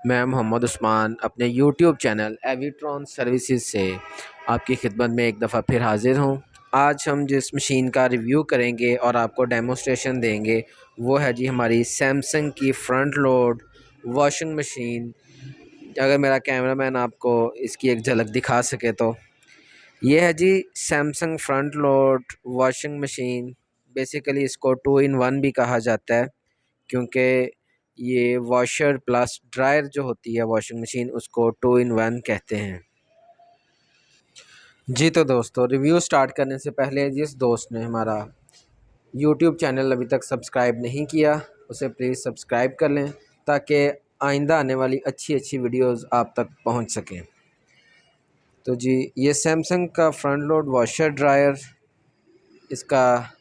मैं मोहम्मद उस्मान अपने YouTube channel एविट्रॉन services से आपकी खिदमत में एक दफ़ा फिर हाज़िर हूँ। आज हम जिस मशीन का रिव्यू करेंगे और आपको डेमोस्ट्रेशन देंगे वो है जी हमारी सैमसंग की फ्रंट लोड वॉशिंग मशीन। अगर मेरा कैमरामैन आपको इसकी एक झलक दिखा सके तो ये है जी Samsung front load washing machine. Basically इसको 2 in 1 भी कहा जाता है, क्योंकि ये वॉशर प्लस ड्रायर जो होती है वॉशिंग मशीन उसको 2 in 1 कहते हैं। जी तो दोस्तों, रिव्यू स्टार्ट करने से पहले जिस दोस्त ने हमारा यूट्यूब चैनल अभी तक सब्सक्राइब नहीं किया उसे प्लीज़ सब्सक्राइब कर लें, ताकि आइंदा आने वाली अच्छी अच्छी वीडियोस आप तक पहुंच सकें। तो जी, ये सैमसंग का फ्रंट लोड वॉशर ड्रायर, इसका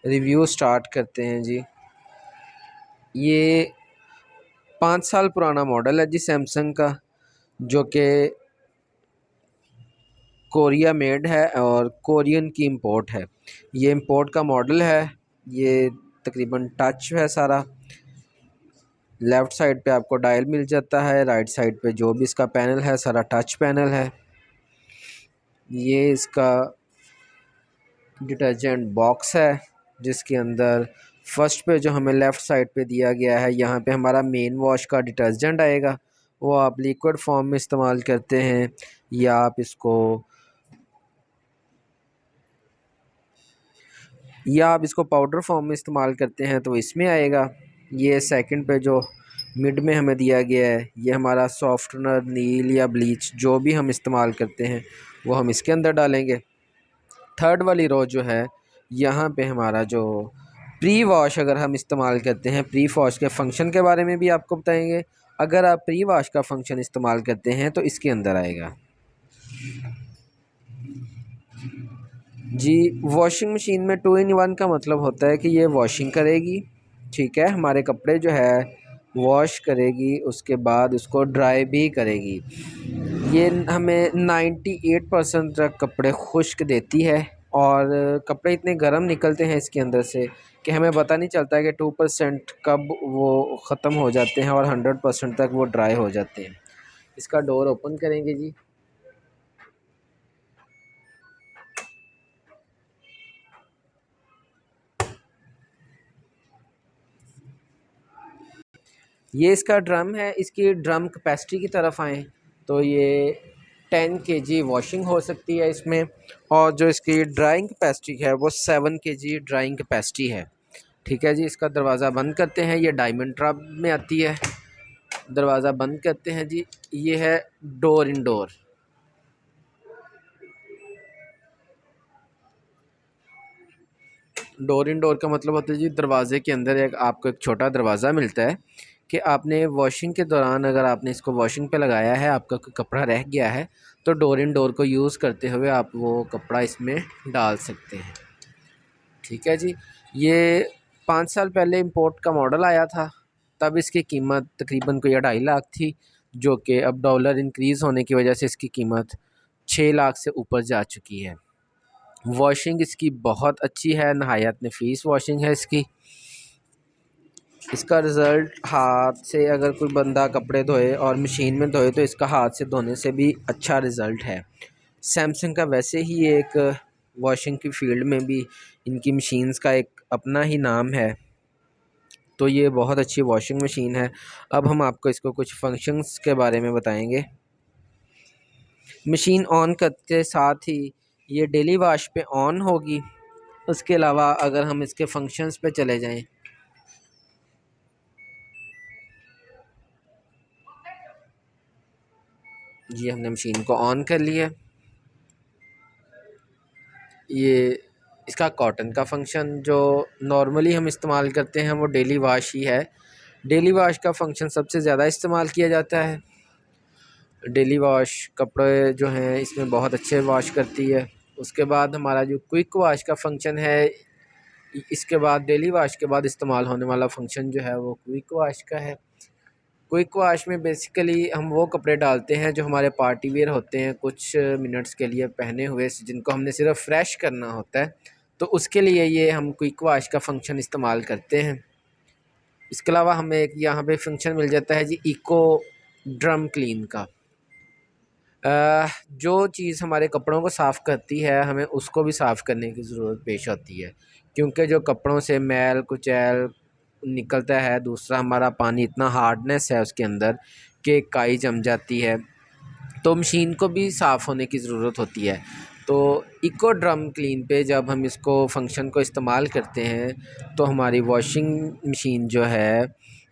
रिव्यू स्टार्ट करते हैं जी। ये 5 साल पुराना मॉडल है जी सैमसंग का, जो कि कोरिया मेड है और कोरियन की इंपोर्ट है। ये इंपोर्ट का मॉडल है। ये तकरीबन टच है सारा। लेफ़्ट साइड पे आपको डायल मिल जाता है, राइट साइड पे जो भी इसका पैनल है सारा टच पैनल है। ये इसका डिटर्जेंट बॉक्स है, जिसके अंदर फर्स्ट पे जो हमें लेफ़्ट साइड पे दिया गया है, यहाँ पे हमारा मेन वॉश का डिटर्जेंट आएगा। वो आप लिक्विड फॉर्म में इस्तेमाल करते हैं या आप इसको पाउडर फॉर्म में इस्तेमाल करते हैं तो इसमें आएगा। ये सेकंड पे जो मिड में हमें दिया गया है, ये हमारा सॉफ्टनर, नील या ब्लीच जो भी हम इस्तेमाल करते हैं वो हम इसके अंदर डालेंगे। थर्ड वाली रो जो है, यहाँ पे हमारा जो प्री वॉश अगर हम इस्तेमाल करते हैं, प्री वॉश के फंक्शन के बारे में भी आपको बताएंगे। अगर आप प्री वॉश का फंक्शन इस्तेमाल करते हैं तो इसके अंदर आएगा जी। वॉशिंग मशीन में 2 in 1 का मतलब होता है कि ये वॉशिंग करेगी, ठीक है, हमारे कपड़े जो है वॉश करेगी, उसके बाद उसको ड्राई भी करेगी। ये हमें 98% तक कपड़े खुश्क देती है और कपड़े इतने गर्म निकलते हैं इसके अंदर से कि हमें पता नहीं चलता है कि 2% कब वो ख़त्म हो जाते हैं और 100% तक वो ड्राई हो जाते हैं। इसका डोर ओपन करेंगे जी। ये इसका ड्रम है। इसकी ड्रम कैपेसिटी की तरफ आएँ तो ये 10 kg वॉशिंग हो सकती है इसमें, और जो इसकी ड्राइंग कैपेसिटी है वो 7 kg ड्राइंग कैपेसिटी है, ठीक है जी। इसका दरवाज़ा बंद करते हैं। ये डायमंड ट्रब में आती है। दरवाज़ा बंद करते हैं जी। ये है door in door. Door in door का मतलब होता है जी, दरवाज़े के अंदर एक आपको एक छोटा दरवाज़ा मिलता है कि आपने वॉशिंग के दौरान अगर आपने इसको वॉशिंग पे लगाया है, आपका कोई कपड़ा रह गया है, तो डोर इन डोर को यूज़ करते हुए आप वो कपड़ा इसमें डाल सकते हैं, ठीक है जी। ये 5 साल पहले इंपोर्ट का मॉडल आया था, तब इसकी कीमत तकरीबन कोई 2.5 लाख थी, जो कि अब डॉलर इंक्रीज़ होने की वजह से इसकी कीमत 6 लाख से ऊपर जा चुकी है। वॉशिंग इसकी बहुत अच्छी है, नहायत नफीस वॉशिंग है इसकी। इसका रिज़ल्ट हाथ से अगर कोई बंदा कपड़े धोए और मशीन में धोए तो इसका हाथ से धोने से भी अच्छा रिज़ल्ट है। सैमसंग का वैसे ही एक वॉशिंग की फ़ील्ड में भी इनकी मशीन्स का एक अपना ही नाम है, तो ये बहुत अच्छी वॉशिंग मशीन है। अब हम आपको इसको कुछ फंक्शंस के बारे में बताएंगे। मशीन ऑन करते साथ ही ये डेली वॉश पे ऑन होगी। उसके अलावा अगर हम इसके फंक्शंस पे चले जाएं, जी हमने मशीन को ऑन कर लिया। ये इसका कॉटन का फंक्शन जो नॉर्मली हम इस्तेमाल करते हैं वो डेली वॉश ही है। डेली वॉश का फंक्शन सबसे ज़्यादा इस्तेमाल किया जाता है। डेली वॉश कपड़े जो हैं इसमें बहुत अच्छे वॉश करती है। उसके बाद हमारा जो क्विक वॉश का फंक्शन है, इसके बाद डेली वॉश के बाद इस्तेमाल होने वाला फंक्शन जो है वो क्विक वॉश का है। क्विक वॉश में बेसिकली हम वो कपड़े डालते हैं जो हमारे पार्टी वियर होते हैं, कुछ मिनट्स के लिए पहने हुए, जिनको हमने सिर्फ फ्रेश करना होता है, तो उसके लिए ये हम क्विक वॉश का फंक्शन इस्तेमाल करते हैं। इसके अलावा हमें एक यहाँ पे फंक्शन मिल जाता है जी, इको ड्रम क्लीन का। जो चीज़ हमारे कपड़ों को साफ़ करती है हमें उसको भी साफ़ करने की ज़रूरत पेश आती है, क्योंकि जो कपड़ों से मैल कुचैल निकलता है, दूसरा हमारा पानी इतना हार्डनेस है उसके अंदर कि काई जम जाती है, तो मशीन को भी साफ़ होने की ज़रूरत होती है। तो इको ड्रम क्लीन पे जब हम इसको फंक्शन को इस्तेमाल करते हैं तो हमारी वॉशिंग मशीन जो है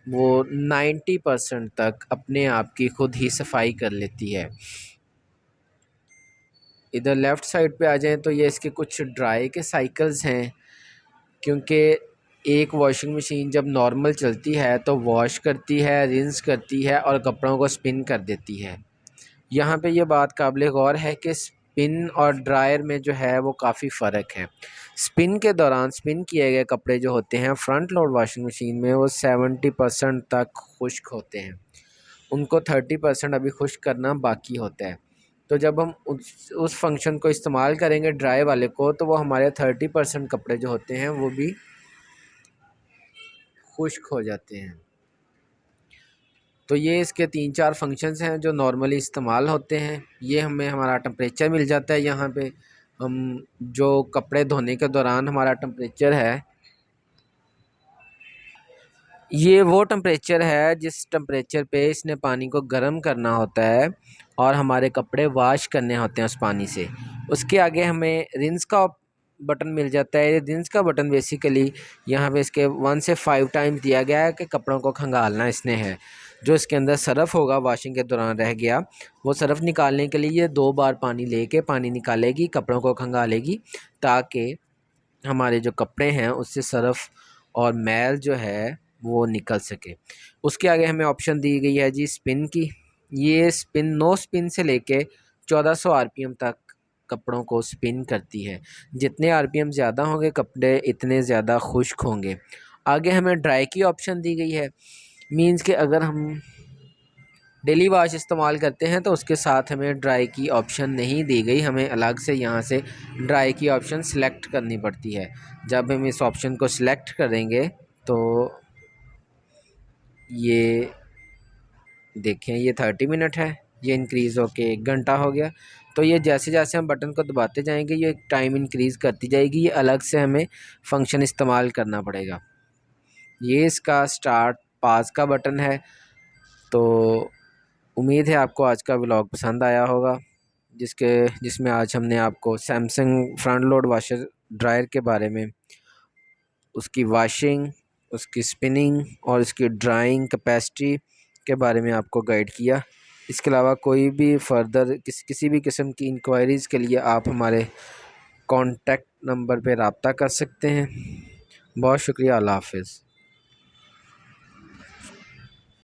वो 90% तक अपने आप की खुद ही सफाई कर लेती है। इधर लेफ़्ट साइड पे आ जाएँ तो ये इसके कुछ ड्राई के साइकिल्स हैं, क्योंकि एक वॉशिंग मशीन जब नॉर्मल चलती है तो वॉश करती है, रिंस करती है और कपड़ों को स्पिन कर देती है। यहाँ पे ये बात काबिल गौर है कि स्पिन और ड्रायर में जो है वो काफ़ी फ़र्क है। स्पिन के दौरान स्पिन किए गए कपड़े जो होते हैं फ्रंट लोड वॉशिंग मशीन में वो 70% तक खुश्क होते हैं, उनको 30% अभी खुश्क करना बाकी होता है। तो जब हम उस फंक्शन को इस्तेमाल करेंगे ड्राई वाले को तो वो हमारे 30% कपड़े जो होते हैं वो भी खुश्क हो जाते हैं। तो ये इसके 3-4 फंक्शंस हैं जो नॉर्मली इस्तेमाल होते हैं। ये हमें हमारा टेम्परेचर मिल जाता है, यहाँ पे हम जो कपड़े धोने के दौरान हमारा टेम्परेचर है, ये वो टेम्परेचर है जिस टेम्परेचर पे इसने पानी को गर्म करना होता है और हमारे कपड़े वॉश करने होते हैं उस पानी से। उसके आगे हमें रिंस का बटन मिल जाता है। रिंस का बटन बेसिकली यहाँ पे इसके 1 से 5 टाइम्स दिया गया है कि कपड़ों को खंगालना इसने है। जो इसके अंदर सरफ़ होगा वॉशिंग के दौरान रह गया, वो सरफ़ निकालने के लिए ये 2 बार पानी लेके पानी निकालेगी, कपड़ों को खंगालेगी, ताकि हमारे जो कपड़े हैं उससे सरफ़ और मैल जो है वो निकल सके। उसके आगे हमें ऑप्शन दी गई है जी स्पिन की। ये स्पिन नो स्पिन से लेके 1400 आरपीएम तक कपड़ों को स्पिन करती है। जितने आरपीएम ज़्यादा होंगे कपड़े इतने ज़्यादा खुश्क होंगे। आगे हमें ड्राई की ऑप्शन दी गई है, मीन्स कि अगर हम डेली वॉश इस्तेमाल करते हैं तो उसके साथ हमें ड्राई की ऑप्शन नहीं दी गई, हमें अलग से यहाँ से ड्राई की ऑप्शन सेलेक्ट करनी पड़ती है। जब हम इस ऑप्शन को सिलेक्ट करेंगे तो ये देखें ये 30 मिनट है, ये इंक्रीज़ होके 1 घंटा हो गया। तो ये जैसे जैसे हम बटन को दबाते जाएंगे ये टाइम इंक्रीज़ करती जाएगी, ये अलग से हमें फंक्शन इस्तेमाल करना पड़ेगा। ये इसका स्टार्ट पास का बटन है। तो उम्मीद है आपको आज का व्लॉग पसंद आया होगा, जिसमें आज हमने आपको Samsung front load washer dryer के बारे में, उसकी वॉशिंग, उसकी स्पिनिंग और उसकी ड्राइंग कैपेसिटी के बारे में आपको गाइड किया। इसके अलावा कोई भी फर्दर किसी भी किस्म की इंक्वायरीज़ के लिए आप हमारे कॉन्टैक्ट नंबर पे रब्ता कर सकते हैं। बहुत शुक्रिया, अल्लाह हाफ़िज़।